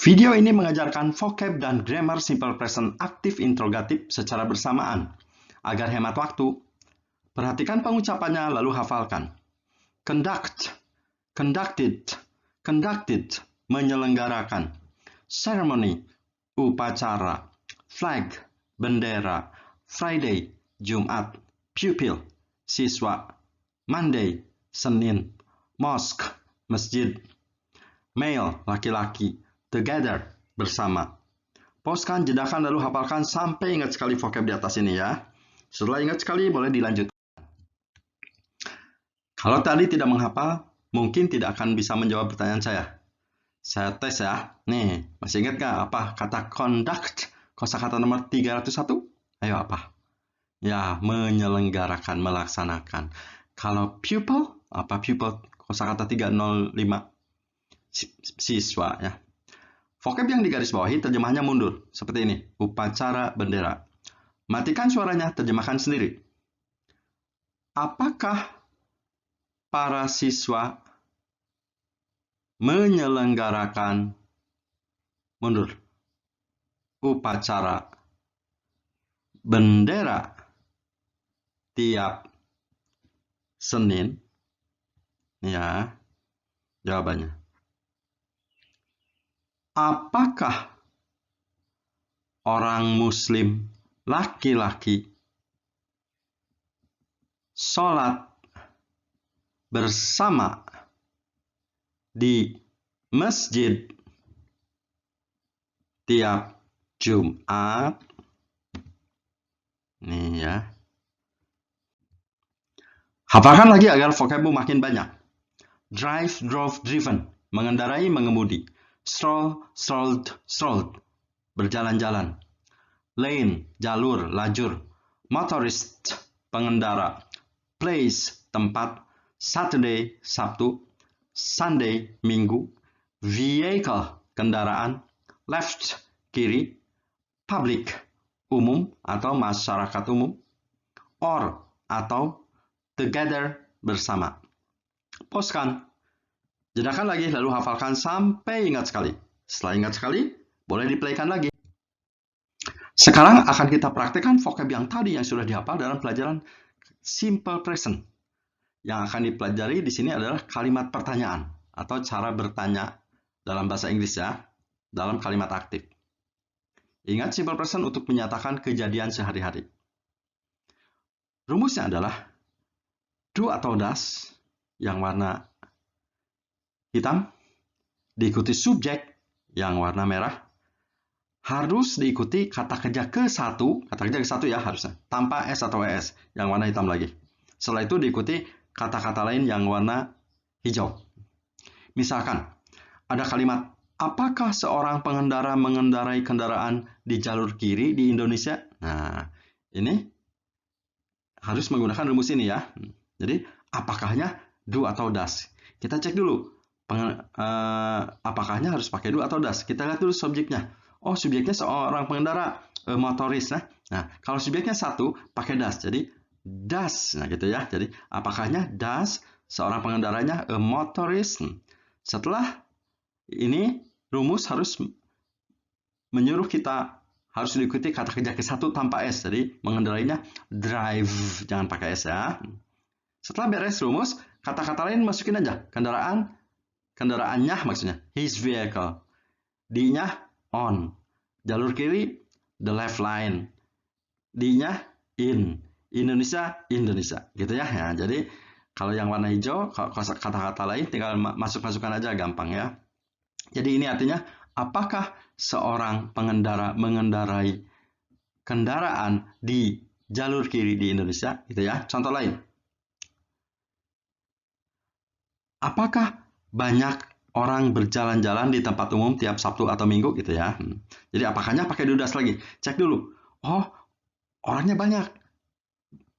Video ini mengajarkan vocab dan grammar simple present aktif interrogatif secara bersamaan. Agar hemat waktu, perhatikan pengucapannya lalu hafalkan. Conduct, conducted, conducted, menyelenggarakan. Ceremony, upacara. Flag, bendera. Friday, Jumat. Pupil, siswa. Monday, Senin. Mosque, masjid. Male, laki-laki. Together, bersama. Pauskan, jedakan, lalu hafalkan sampai ingat sekali vocab di atas ini ya. Setelah ingat sekali, boleh dilanjutkan. Kalau tadi tidak menghafal, mungkin tidak akan bisa menjawab pertanyaan saya. Saya tes ya. Nih, masih ingat nggak apa kata conduct? Kosakata nomor 301? Ayo apa? Ya, menyelenggarakan, melaksanakan. Kalau pupil, apa pupil? Kosakata 305. Siswa ya. Vocab yang digarisbawahi terjemahnya mundur, seperti ini. Upacara bendera. Matikan suaranya, terjemahkan sendiri. Apakah para siswa menyelenggarakan mundur upacara bendera tiap Senin? Ya, jawabannya. Apakah orang Muslim laki-laki sholat bersama di masjid tiap Jumat? Nih ya. Hafalkan lagi agar vocabmu makin banyak. Drive, drove, driven. Mengendarai, mengemudi. Stroll, strolled, strolled. Berjalan-jalan. Lane, jalur, lajur. Motorist, pengendara. Place, tempat. Saturday, Sabtu. Sunday, Minggu. Vehicle, kendaraan. Left, kiri. Public, umum atau masyarakat umum. Or, atau together, bersama. Pauskan. Jedakan lagi, lalu hafalkan sampai ingat sekali. Setelah ingat sekali, boleh diplaykan lagi. Sekarang akan kita praktekkan vocab yang tadi yang sudah dihafal dalam pelajaran simple present. Yang akan dipelajari di sini adalah kalimat pertanyaan atau cara bertanya dalam bahasa Inggris ya, dalam kalimat aktif. Ingat simple present untuk menyatakan kejadian sehari-hari. Rumusnya adalah do atau does yang warna hitam diikuti subjek yang warna merah, harus diikuti kata kerja ke-1, kata kerja ke-1 ya harusnya, tanpa S atau ES, yang warna hitam lagi. Setelah itu diikuti kata-kata lain yang warna hijau. Misalkan, ada kalimat, apakah seorang pengendara mengendarai kendaraan di jalur kiri di Indonesia? Nah, ini harus menggunakan rumus ini ya. Jadi, apakahnya do atau does? Kita cek dulu. Apakahnya harus pakai do atau does? Kita lihat dulu subjeknya. Oh, subjeknya seorang pengendara motoris. Nah, kalau subjeknya satu, pakai does. Jadi, does. Nah, gitu ya. Jadi, apakahnya does seorang pengendaranya motoris? Setelah ini, rumus harus menyuruh kita harus diikuti kata kerja ke-1 tanpa S. Jadi, mengendarainya drive. Jangan pakai S ya. Setelah beres rumus, kata-kata lain masukin aja. Kendaraannya maksudnya. His vehicle. D-nya on. Jalur kiri, the left line. D-nya in. Indonesia, Indonesia. Gitu ya. Jadi, kalau yang warna hijau, kata-kata lain tinggal masuk-masukkan aja gampang ya. Jadi ini artinya, apakah seorang pengendara mengendarai kendaraan di jalur kiri di Indonesia? Gitu ya. Contoh lain. Apakah banyak orang berjalan-jalan di tempat umum tiap Sabtu atau Minggu gitu ya. Jadi apakahnya pakai do does lagi. Cek dulu. Oh, orangnya banyak.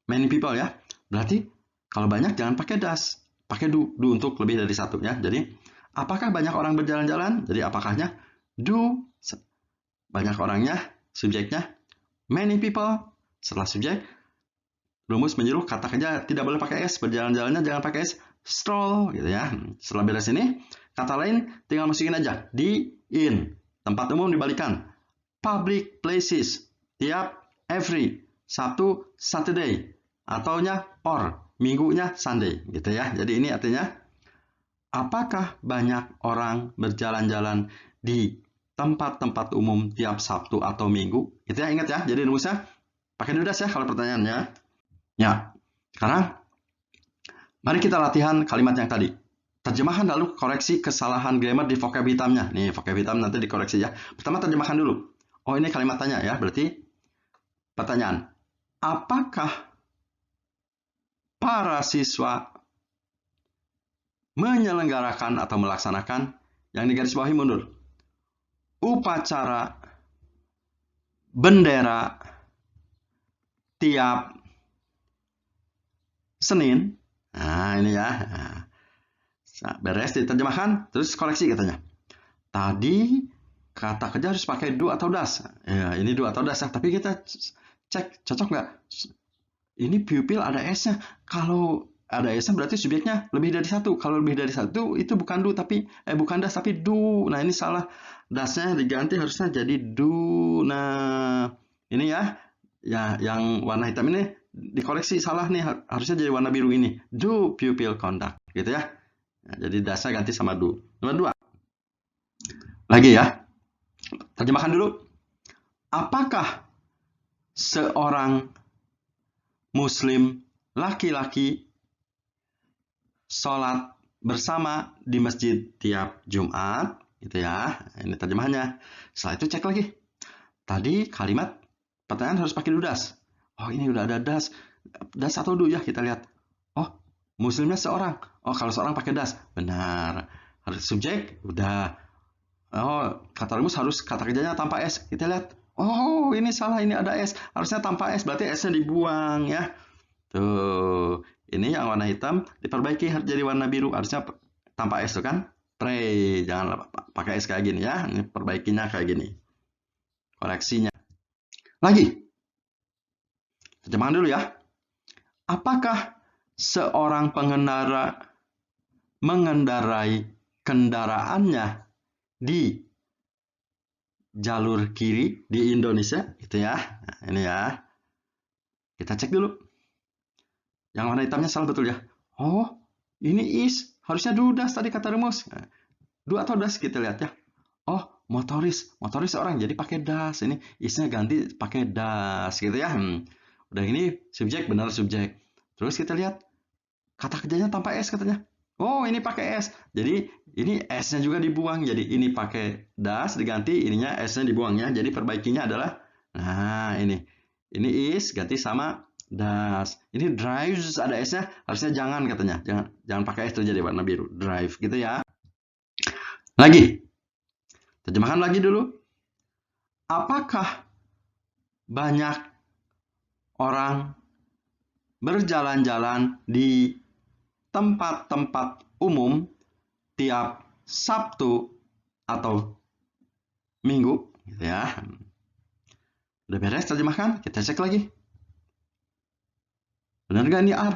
Many people ya. Berarti kalau banyak jangan pakai does. Pakai do untuk lebih dari satu ya. Jadi apakah banyak orang berjalan-jalan? Jadi apakahnya do, banyak orangnya, subjeknya many people. Setelah subjek, rumus menyuruh kata kerja tidak boleh pakai S. Berjalan-jalannya jangan pakai S. Stroll gitu ya. Setelah beres ini, kata lain tinggal masukin aja. D, in. Tempat umum dibalikan. Public places. Tiap, every. Sabtu, Saturday. Ataunya or. Minggunya Sunday. Gitu ya. Jadi ini artinya, apakah banyak orang berjalan-jalan di tempat-tempat umum tiap Sabtu atau Minggu? Itu ya, ingat ya. Jadi rumusnya pakai do das ya kalau pertanyaannya. Ya. Sekarang mari kita latihan kalimat yang tadi. Terjemahkan lalu koreksi kesalahan grammar di vocab hitamnya. Nih, vocab hitam nanti dikoreksi ya. Pertama terjemahkan dulu. Oh, ini kalimat tanya ya. Berarti pertanyaan. Apakah para siswa menyelenggarakan atau melaksanakan yang digarisbawahi mundur? Upacara bendera tiap Senin. Nah, ini ya. Nah, beres diterjemahkan, terus koreksi katanya. Tadi kata kerja harus pakai do atau das. Ya, ini do atau das ya. Tapi kita cek cocok nggak? Ini pupil ada S-nya. Kalau ada S-nya berarti subjeknya lebih dari satu. Kalau lebih dari satu itu bukan do tapi bukan das tapi do. Nah, ini salah. Dasnya diganti harusnya jadi do. Nah, ini ya. Ya, yang warna hitam ini dikoreksi salah nih. Harusnya jadi warna biru ini. Do pupil conduct. Gitu ya. Nah, jadi dasnya ganti sama do. Nomor 2. Lagi ya. Terjemahkan dulu. Apakah seorang Muslim laki-laki sholat bersama di masjid tiap Jumat? Gitu ya. Ini terjemahannya. Setelah itu cek lagi. Tadi kalimat pertanyaan harus pakai do das. Oh, ini udah ada das. Das atau do ya, kita lihat. Oh, Muslimnya seorang. Oh, kalau seorang pakai das. Benar. Harus subjek, udah. Oh, kata rumus harus kata kerjanya tanpa S. Kita lihat. Oh, ini salah, ini ada S. Harusnya tanpa S, berarti S-nya dibuang ya. Tuh, ini yang warna hitam diperbaiki jadi warna biru. Harusnya tanpa S tuh kan. Pray, jangan pakai S kayak gini ya. Ini perbaikinya kayak gini. Koreksinya. Lagi. Terjemahan dulu ya. Apakah seorang pengendara mengendarai kendaraannya di jalur kiri di Indonesia? Itu ya. Nah, ini ya. Kita cek dulu. Yang warna hitamnya salah betul ya. Oh, ini is. Harusnya do das tadi kata rumus. Nah, do atau das kita lihat ya. Oh, motoris. Motoris seorang jadi pakai das. Ini isnya ganti pakai das gitu ya. Udah ini subjek benar subjek. Terus kita lihat kata kerjanya tanpa S katanya. Oh, ini pakai S. Jadi ini S-nya juga dibuang. Jadi ini pakai das diganti, ininya S-nya dibuang ya. Jadi perbaikinya adalah nah, ini. Ini is ganti sama das. Ini drives ada S-nya, harusnya jangan katanya. Jangan pakai S terjadi warna biru. Drive gitu ya. Lagi. Terjemahkan lagi dulu. Apakah banyak orang berjalan-jalan di tempat-tempat umum tiap Sabtu atau Minggu? Gitu ya. Udah beres terjemahkan? Kita cek lagi. Benar nggak ini R?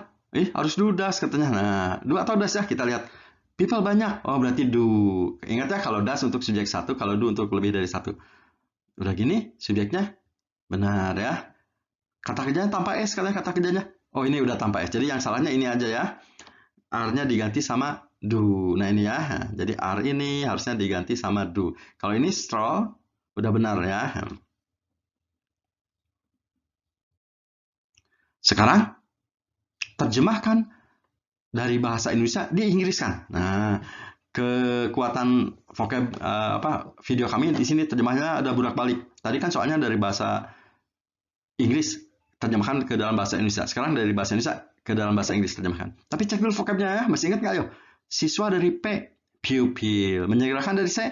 Harus do das katanya. Nah, do atau das ya? Kita lihat. People banyak. Oh, berarti do. Ingat ya, kalau das untuk subjek satu, kalau do untuk lebih dari satu. Udah gini, subjeknya benar ya. Kata kerjanya tanpa S, katanya kata kerjanya. Oh, ini udah tanpa S. Jadi yang salahnya ini aja ya. R-nya diganti sama do. Nah, ini ya. Jadi R ini harusnya diganti sama do. Kalau ini stroll, udah benar ya. Sekarang, terjemahkan dari bahasa Indonesia diinggriskan. Nah, kekuatan vocab video kami di sini terjemahnya ada bolak-balik. Tadi kan soalnya dari bahasa Inggris terjemahkan ke dalam bahasa Indonesia. Sekarang dari bahasa Indonesia ke dalam bahasa Inggris terjemahkan. Tapi cek dulu vocabnya ya. Masih ingat nggak ayo? Siswa dari P, pupil. Menyegerakan dari C,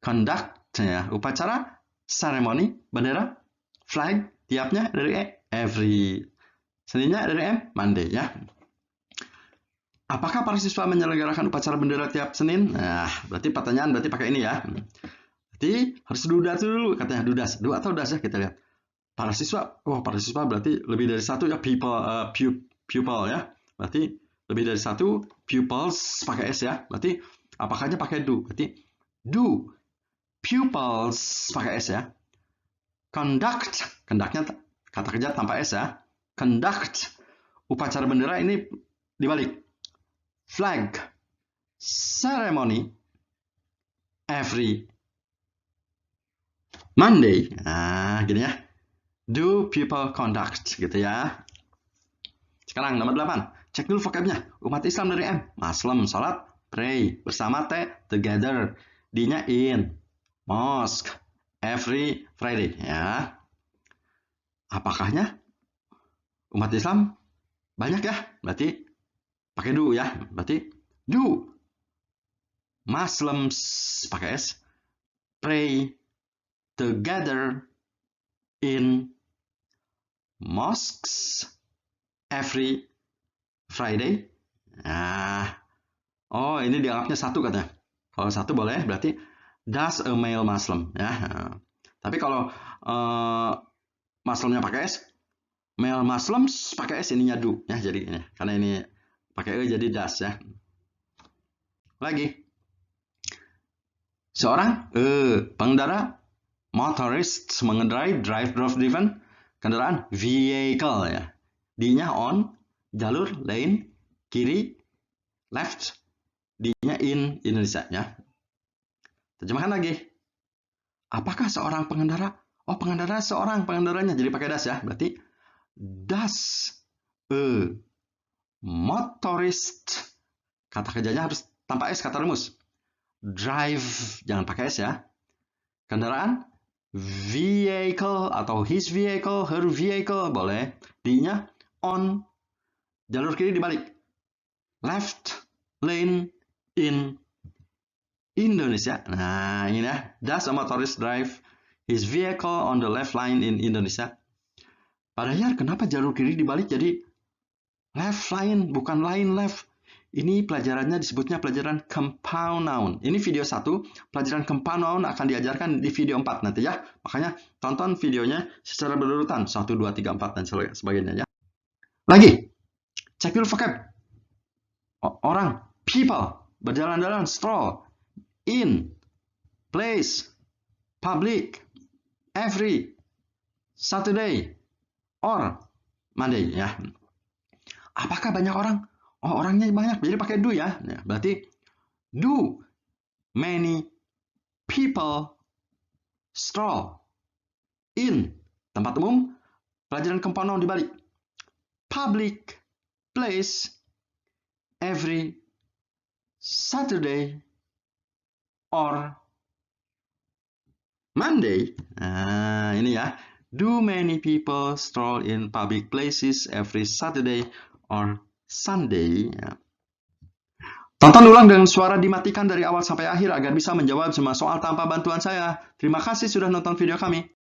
conduct. Ya. Upacara, ceremony, bendera, flag. Tiapnya dari E, every. Seninnya dari M, Monday ya. Apakah para siswa menyelenggarakan upacara bendera tiap Senin? Nah, berarti pertanyaan berarti pakai ini ya. Berarti harus do das dulu katanya, do das. Do atau das ya kita lihat. Para siswa, para siswa berarti lebih dari satu ya, pupil ya. Berarti lebih dari satu, pupils pakai S ya. Berarti apakahnya pakai do? Berarti do pupils pakai S ya. Conduct, conduct-nya kata kerja tanpa S ya. Conduct, upacara bendera ini dibalik. Flag ceremony every Monday. Nah, gini ya. Do people conduct gitu ya. Sekarang nomor 8. Cek dulu vocabnya. Umat Islam dari M. Muslim, salat, pray. Bersama T, together. D-nya in. Mosque, every Friday ya. Apakahnya? Umat Islam banyak ya. Berarti pakai do ya. Berarti do. Muslims pakai S. Pray together in mosques every Friday. Nah, oh ini dianggapnya satu katanya. Kalau satu boleh, berarti does a male Muslim ya. Tapi kalau Muslimnya pakai S, male Muslims pakai S ininya do ya. Jadi ini karena ini pakai E jadi does ya. Lagi, seorang pengendara motorist mengendarai drove driven kendaraan vehicle ya. D-nya on, jalur, lane, kiri, left, D-nya in Indonesia ya. Terjemahkan lagi. Apakah seorang pengendara? Oh, pengendara seorang pengendaranya jadi pakai das ya. Berarti does a motorist, kata kerjanya harus tanpa S, kata rumus. Drive jangan pakai S ya. Kendaraan vehicle atau his vehicle, her vehicle boleh. D-nya on, jalur kiri dibalik. Left lane in Indonesia. Nah, ini ya. Does a motorist drive his vehicle on the left line in Indonesia? Padahal kenapa jalur kiri dibalik jadi left line, bukan line left? Ini pelajarannya disebutnya pelajaran compound noun. Ini video 1, pelajaran compound noun akan diajarkan di video 4 nanti ya. Makanya tonton videonya secara berurutan. 1, 2, 3, 4, dan sebagainya ya. Lagi, cek dulu vocab. Orang, people, berjalan-jalan, stroll, in, place, public, every, Saturday, or Monday ya. Apakah banyak orang? Oh, orangnya banyak, jadi pakai do ya. Berarti do many people stroll in tempat umum, pelajaran compound noun dibalik. Public place every Saturday or Monday. Nah, ini ya. Do many people stroll in public places every Saturday or Sunday? Ya. Tonton ulang dengan suara dimatikan dari awal sampai akhir agar bisa menjawab semua soal tanpa bantuan saya. Terima kasih sudah nonton video kami.